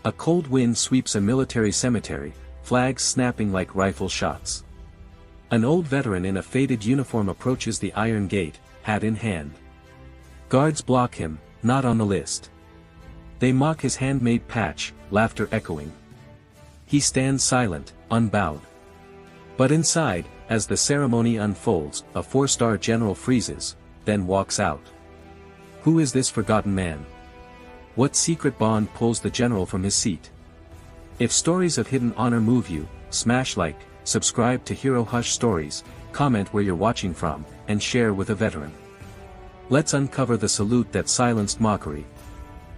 A cold wind sweeps a military cemetery, flags snapping like rifle shots. An old veteran in a faded uniform approaches the iron gate, hat in hand. Guards block him, not on the list. They mock his handmade patch, laughter echoing. He stands silent, unbowed. But inside, as the ceremony unfolds, a 4-star general freezes, then walks out. Who is this forgotten man? What secret bond pulls the general from his seat? If stories of hidden honor move you, smash like, subscribe to HeroHush Stories, comment where you're watching from, and share with a veteran. Let's uncover the salute that silenced Mockery.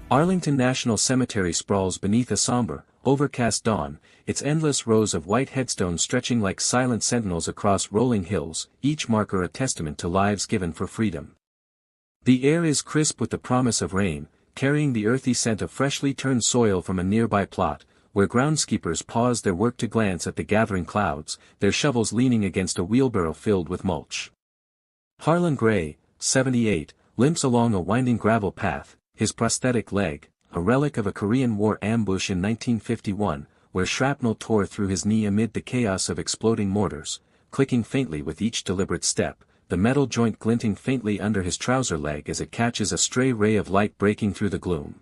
Arlington National Cemetery sprawls beneath a somber, overcast dawn, its endless rows of white headstones stretching like silent sentinels across rolling hills, each marker a testament to lives given for freedom. The air is crisp with the promise of rain, carrying the earthy scent of freshly turned soil from a nearby plot, where groundskeepers pause their work to glance at the gathering clouds, their shovels leaning against a wheelbarrow filled with mulch. Harlan Gray, 78, limps along a winding gravel path, his prosthetic leg, a relic of a Korean War ambush in 1951, where shrapnel tore through his knee amid the chaos of exploding mortars, clicking faintly with each deliberate step, the metal joint glinting faintly under his trouser leg as it catches a stray ray of light breaking through the gloom.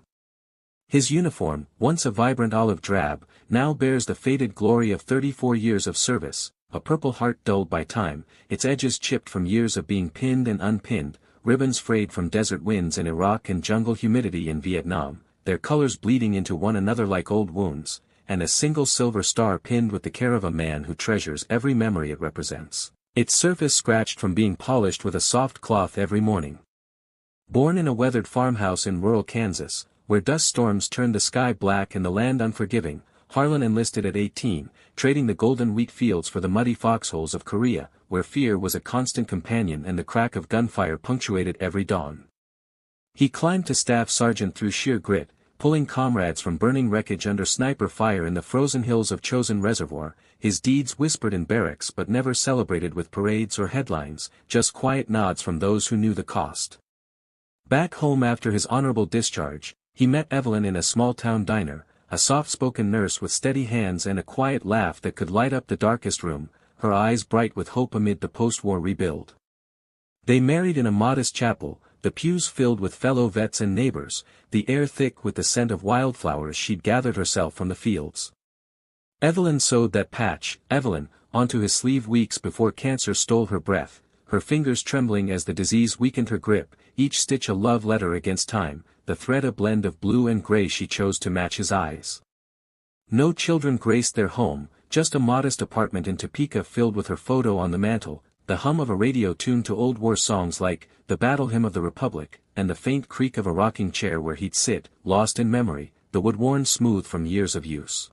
His uniform, once a vibrant olive drab, now bears the faded glory of 34 years of service, a purple heart dulled by time, its edges chipped from years of being pinned and unpinned, ribbons frayed from desert winds in Iraq and jungle humidity in Vietnam, their colors bleeding into one another like old wounds, and a single silver star pinned with the care of a man who treasures every memory it represents, its surface scratched from being polished with a soft cloth every morning. Born in a weathered farmhouse in rural Kansas, where dust storms turned the sky black and the land unforgiving, Harlan enlisted at 18, trading the golden wheat fields for the muddy foxholes of Korea, where fear was a constant companion and the crack of gunfire punctuated every dawn. He climbed to staff sergeant through sheer grit, pulling comrades from burning wreckage under sniper fire in the frozen hills of Chosin Reservoir, his deeds whispered in barracks but never celebrated with parades or headlines, just quiet nods from those who knew the cost. Back home after his honorable discharge, he met Evelyn in a small-town diner, a soft-spoken nurse with steady hands and a quiet laugh that could light up the darkest room, her eyes bright with hope amid the post-war rebuild. They married in a modest chapel, the pews filled with fellow vets and neighbors, the air thick with the scent of wildflowers she'd gathered herself from the fields. Evelyn sewed that patch, Evelyn, onto his sleeve weeks before cancer stole her breath, her fingers trembling as the disease weakened her grip, each stitch a love letter against time, the thread a blend of blue and gray she chose to match his eyes. No children graced their home, just a modest apartment in Topeka filled with her photo on the mantel, the hum of a radio tuned to old war songs like The Battle Hymn of the Republic, and the faint creak of a rocking chair where he'd sit, lost in memory, the wood worn smooth from years of use.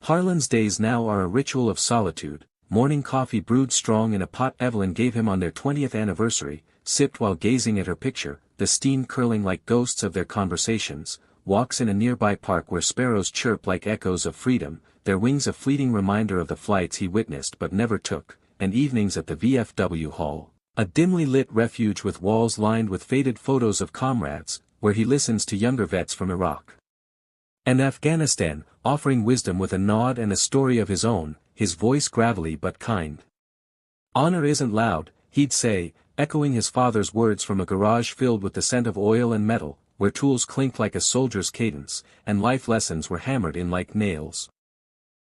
Harlan's days now are a ritual of solitude, morning coffee brewed strong in a pot Evelyn gave him on their 20th anniversary, sipped while gazing at her picture, the steam curling like ghosts of their conversations, walks in a nearby park where sparrows chirp like echoes of freedom, their wings a fleeting reminder of the flights he witnessed but never took, and evenings at the VFW Hall, a dimly lit refuge with walls lined with faded photos of comrades, where he listens to younger vets from Iraq and Afghanistan, offering wisdom with a nod and a story of his own, his voice gravelly but kind. Honor isn't loud, he'd say, echoing his father's words from a garage filled with the scent of oil and metal, where tools clinked like a soldier's cadence, and life lessons were hammered in like nails.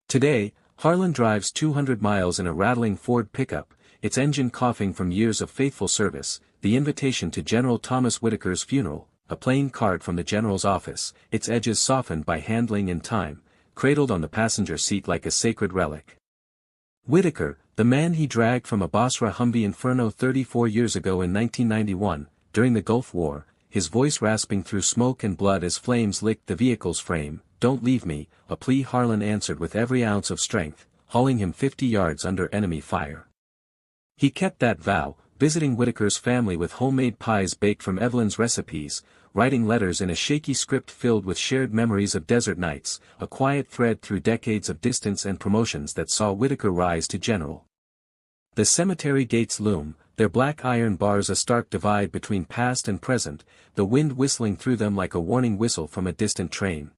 Today, Harlan drives 200 miles in a rattling Ford pickup, its engine coughing from years of faithful service, the invitation to General Thomas Whitaker's funeral, a plain card from the general's office, its edges softened by handling and time, cradled on the passenger seat like a sacred relic. Whitaker, the man he dragged from a Basra Humvee Inferno 34 years ago in 1991, during the Gulf War, his voice rasping through smoke and blood as flames licked the vehicle's frame, "Don't leave me," a plea Harlan answered with every ounce of strength, hauling him 50 yards under enemy fire. He kept that vow, visiting Whitaker's family with homemade pies baked from Evelyn's recipes, writing letters in a shaky script filled with shared memories of desert nights, a quiet thread through decades of distance and promotions that saw Whitaker rise to general. The cemetery gates loom, their black iron bars a stark divide between past and present, the wind whistling through them like a warning whistle from a distant train.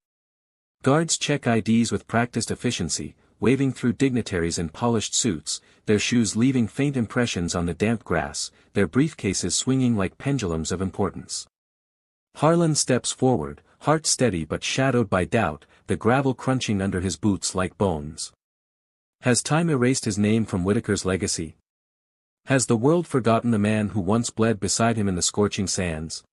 Guards check IDs with practiced efficiency, waving through dignitaries in polished suits, their shoes leaving faint impressions on the damp grass, their briefcases swinging like pendulums of importance. Harlan steps forward, heart steady but shadowed by doubt, the gravel crunching under his boots like bones. Has time erased his name from Whitaker's legacy? Has the world forgotten the man who once bled beside him in the scorching sands?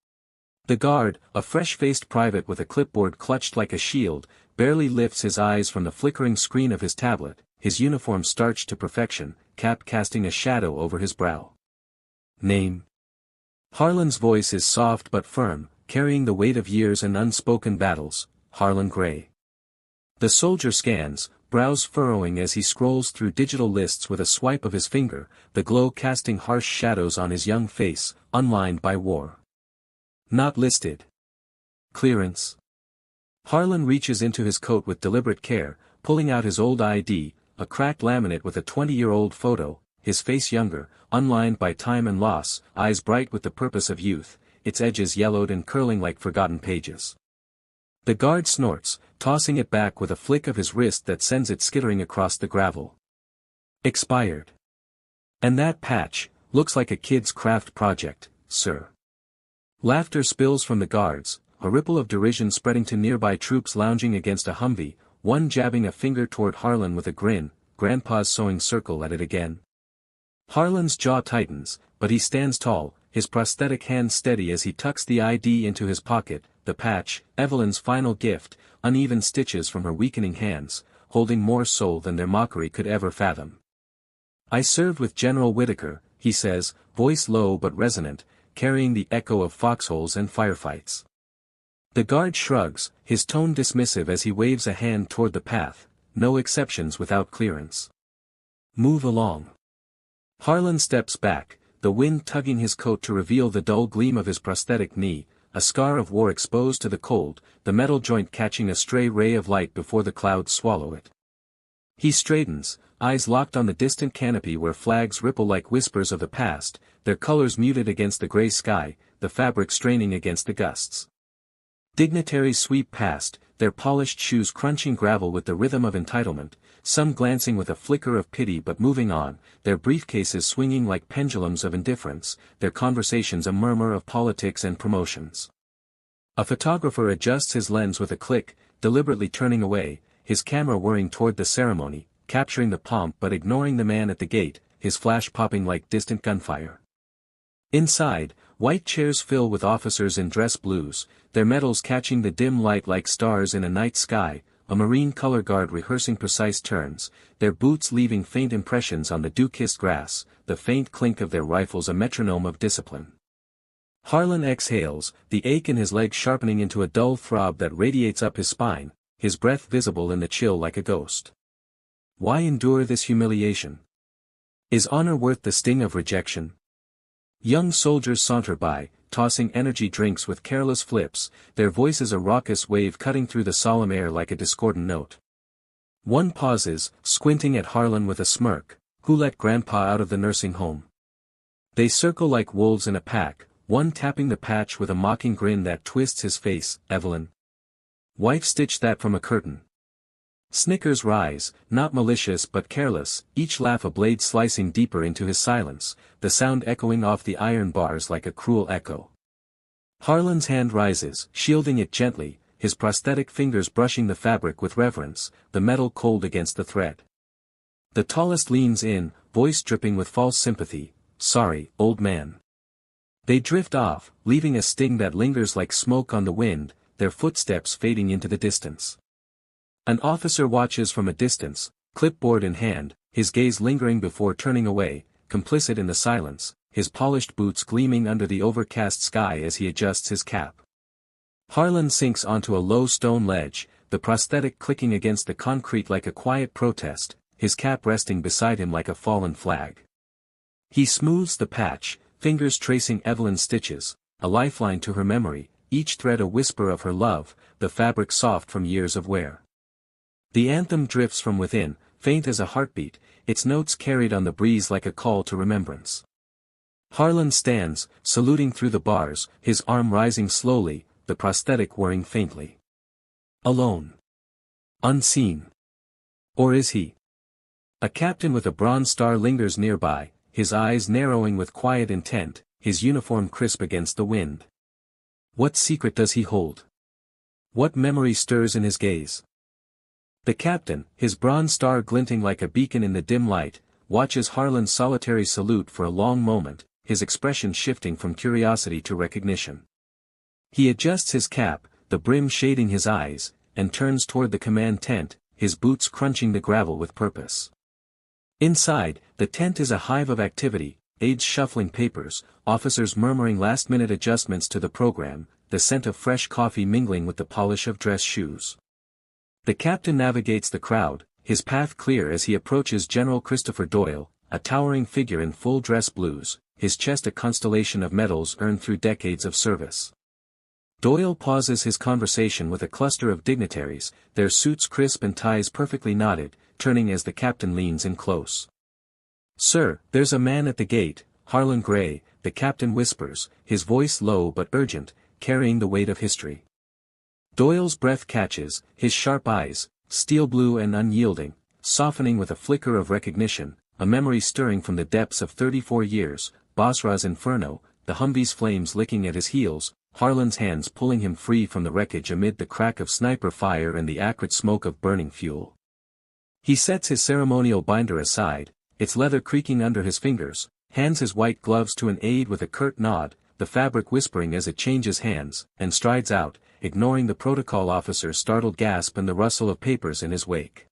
The guard, a fresh-faced private with a clipboard clutched like a shield, barely lifts his eyes from the flickering screen of his tablet, his uniform starched to perfection, cap casting a shadow over his brow. Name? Harlan's voice is soft but firm, carrying the weight of years and unspoken battles, Harlan Gray. The soldier scans, brows furrowing as he scrolls through digital lists with a swipe of his finger, the glow casting harsh shadows on his young face, unlined by war. Not listed. Clearance. Harlan reaches into his coat with deliberate care, pulling out his old ID, a cracked laminate with a 20-year-old photo, his face younger, unlined by time and loss, eyes bright with the purpose of youth, its edges yellowed and curling like forgotten pages. The guard snorts, tossing it back with a flick of his wrist that sends it skittering across the gravel. Expired. And that patch, looks like a kid's craft project, sir. Laughter spills from the guards, a ripple of derision spreading to nearby troops lounging against a Humvee, one jabbing a finger toward Harlan with a grin, Grandpa's sewing circle at it again. Harlan's jaw tightens, but he stands tall, his prosthetic hand steady as he tucks the ID into his pocket, the patch, Evelyn's final gift, uneven stitches from her weakening hands, holding more soul than their mockery could ever fathom. I served with General Whitaker, he says, voice low but resonant, carrying the echo of foxholes and firefights. The guard shrugs, his tone dismissive as he waves a hand toward the path, no exceptions without clearance. Move along. Harlan steps back, the wind tugging his coat to reveal the dull gleam of his prosthetic knee, a scar of war exposed to the cold, the metal joint catching a stray ray of light before the clouds swallow it. He straightens, eyes locked on the distant canopy where flags ripple like whispers of the past, their colors muted against the gray sky, the fabric straining against the gusts. Dignitaries sweep past, their polished shoes crunching gravel with the rhythm of entitlement, some glancing with a flicker of pity but moving on, their briefcases swinging like pendulums of indifference, their conversations a murmur of politics and promotions. A photographer adjusts his lens with a click, deliberately turning away, his camera whirring toward the ceremony, capturing the pomp but ignoring the man at the gate, his flash popping like distant gunfire. Inside, white chairs fill with officers in dress blues, their medals catching the dim light like stars in a night sky, a marine color guard rehearsing precise turns, their boots leaving faint impressions on the dew-kissed grass, the faint clink of their rifles a metronome of discipline. Harlan exhales, the ache in his leg sharpening into a dull throb that radiates up his spine, his breath visible in the chill like a ghost. Why endure this humiliation? Is honor worth the sting of rejection? Young soldiers saunter by, tossing energy drinks with careless flips, their voices a raucous wave cutting through the solemn air like a discordant note. One pauses, squinting at Harlan with a smirk, who let Grandpa out of the nursing home? They circle like wolves in a pack, one tapping the patch with a mocking grin that twists his face, Evelyn. Wife stitched that from a curtain. Snickers rise, not malicious but careless, each laugh a blade slicing deeper into his silence, the sound echoing off the iron bars like a cruel echo. Harlan's hand rises, shielding it gently, his prosthetic fingers brushing the fabric with reverence, the metal cold against the thread. The tallest leans in, voice dripping with false sympathy, sorry, old man. They drift off, leaving a sting that lingers like smoke on the wind, their footsteps fading into the distance. An officer watches from a distance, clipboard in hand, his gaze lingering before turning away, complicit in the silence, his polished boots gleaming under the overcast sky as he adjusts his cap. Harlan sinks onto a low stone ledge, the prosthetic clicking against the concrete like a quiet protest, his cap resting beside him like a fallen flag. He smooths the patch, fingers tracing Evelyn's stitches, a lifeline to her memory, each thread a whisper of her love, the fabric soft from years of wear. The anthem drifts from within, faint as a heartbeat, its notes carried on the breeze like a call to remembrance. Harlan stands, saluting through the bars, his arm rising slowly, the prosthetic whirring faintly. Alone. Unseen. Or is he? A captain with a bronze star lingers nearby, his eyes narrowing with quiet intent, his uniform crisp against the wind. What secret does he hold? What memory stirs in his gaze? The captain, his bronze star glinting like a beacon in the dim light, watches Harlan's solitary salute for a long moment, his expression shifting from curiosity to recognition. He adjusts his cap, the brim shading his eyes, and turns toward the command tent, his boots crunching the gravel with purpose. Inside, the tent is a hive of activity, aides shuffling papers, officers murmuring last-minute adjustments to the program, the scent of fresh coffee mingling with the polish of dress shoes. The captain navigates the crowd, his path clear as he approaches General Christopher Doyle, a towering figure in full dress blues, his chest a constellation of medals earned through decades of service. Doyle pauses his conversation with a cluster of dignitaries, their suits crisp and ties perfectly knotted, turning as the captain leans in close. "Sir, there's a man at the gate, Harlan Gray," the captain whispers, his voice low but urgent, carrying the weight of history. Doyle's breath catches, his sharp eyes, steel blue and unyielding, softening with a flicker of recognition, a memory stirring from the depths of 34 years, Basra's inferno, the Humvee's flames licking at his heels, Harlan's hands pulling him free from the wreckage amid the crack of sniper fire and the acrid smoke of burning fuel. He sets his ceremonial binder aside, its leather creaking under his fingers, hands his white gloves to an aide with a curt nod, the fabric whispering as it changes hands, and strides out, ignoring the protocol officer's startled gasp and the rustle of papers in his wake.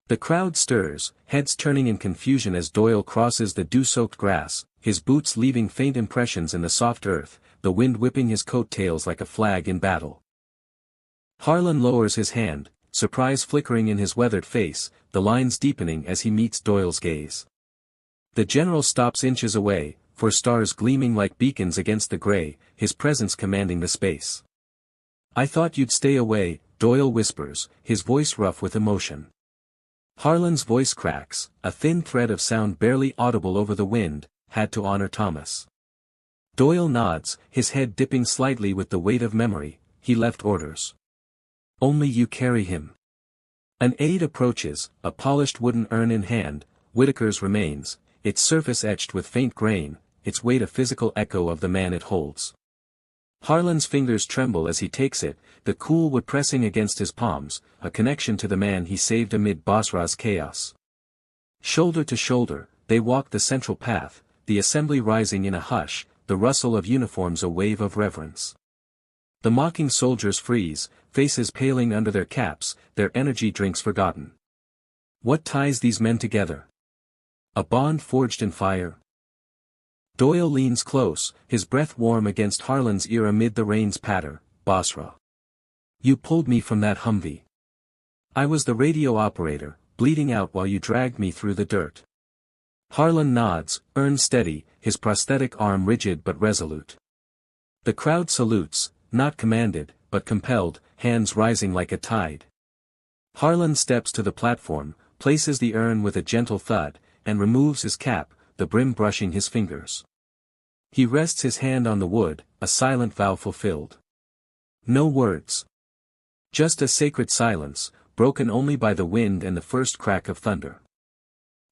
The crowd stirs, heads turning in confusion as Doyle crosses the dew-soaked grass, his boots leaving faint impressions in the soft earth, the wind whipping his coat tails like a flag in battle. Harlan lowers his hand, surprise flickering in his weathered face, the lines deepening as he meets Doyle's gaze. The general stops inches away, for stars gleaming like beacons against the gray, his presence commanding the space. "I thought you'd stay away," Doyle whispers, his voice rough with emotion. Harlan's voice cracks, a thin thread of sound barely audible over the wind, "Had to honor Thomas." Doyle nods, his head dipping slightly with the weight of memory, "He left orders. Only you carry him." An aide approaches, a polished wooden urn in hand, Whitaker's remains, its surface etched with faint grain, its weight a physical echo of the man it holds. Harlan's fingers tremble as he takes it, the cool wood pressing against his palms, a connection to the man he saved amid Basra's chaos. Shoulder to shoulder, they walk the central path, the assembly rising in a hush, the rustle of uniforms a wave of reverence. The mocking soldiers freeze, faces paling under their caps, their energy drinks forgotten. What ties these men together? A bond forged in fire? Doyle leans close, his breath warm against Harlan's ear amid the rain's patter. "Basra. You pulled me from that Humvee. I was the radio operator, bleeding out while you dragged me through the dirt." Harlan nods, urn steady, his prosthetic arm rigid but resolute. The crowd salutes, not commanded, but compelled, hands rising like a tide. Harlan steps to the platform, places the urn with a gentle thud, and removes his cap, the brim brushing his fingers. He rests his hand on the wood, a silent vow fulfilled. No words. Just a sacred silence, broken only by the wind and the first crack of thunder.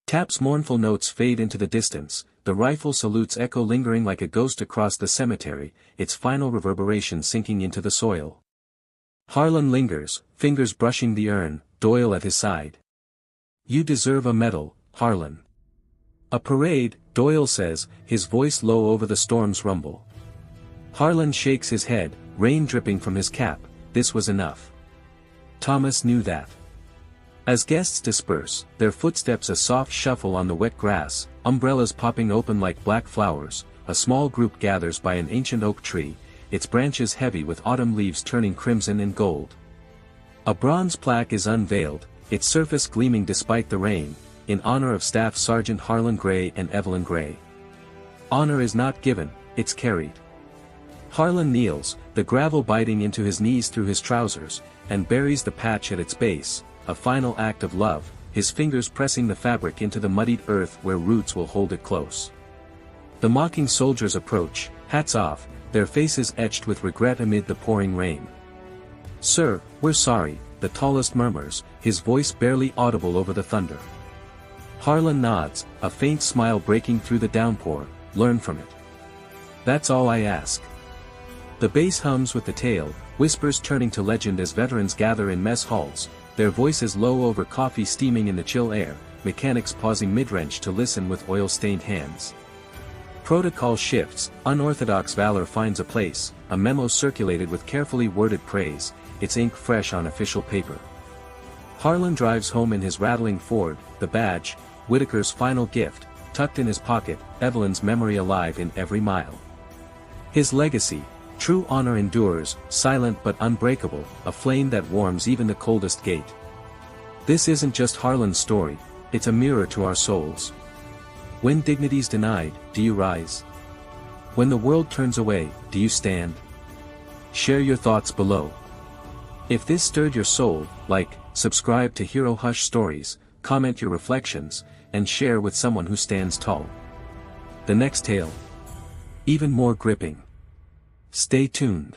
Tap's mournful notes fade into the distance, the rifle salutes echo lingering like a ghost across the cemetery, its final reverberation sinking into the soil. Harlan lingers, fingers brushing the urn, Doyle at his side. "You deserve a medal, Harlan." "A parade," Doyle says, his voice low over the storm's rumble. Harlan shakes his head, rain dripping from his cap. This was enough. Thomas knew that. As guests disperse, their footsteps a soft shuffle on the wet grass, umbrellas popping open like black flowers, a small group gathers by an ancient oak tree, its branches heavy with autumn leaves turning crimson and gold. A bronze plaque is unveiled, its surface gleaming despite the rain, in honor of Staff Sergeant Harlan Gray and Evelyn Gray. Honor is not given, it's carried. Harlan kneels, the gravel biting into his knees through his trousers, and buries the patch at its base, a final act of love, his fingers pressing the fabric into the muddied earth where roots will hold it close. The mocking soldiers approach, hats off, their faces etched with regret amid the pouring rain. "Sir, we're sorry," the tallest murmurs, his voice barely audible over the thunder. Harlan nods, a faint smile breaking through the downpour. Learn from it. That's all I ask. The bass hums with the tale, whispers turning to legend as veterans gather in mess halls, their voices low over coffee steaming in the chill air, mechanics pausing mid-wrench to listen with oil-stained hands. Protocol shifts, unorthodox valor finds a place, a memo circulated with carefully worded praise, its ink fresh on official paper. Harlan drives home in his rattling Ford, the badge, Whitaker's final gift, tucked in his pocket, Evelyn's memory alive in every mile. His legacy, true honor endures, silent but unbreakable, a flame that warms even the coldest gate. This isn't just Harlan's story, it's a mirror to our souls. When dignity's denied, do you rise? When the world turns away, do you stand? Share your thoughts below. If this stirred your soul, like, subscribe to HeroHush Stories, comment your reflections, and share with someone who stands tall. The next tale, even more gripping. Stay tuned.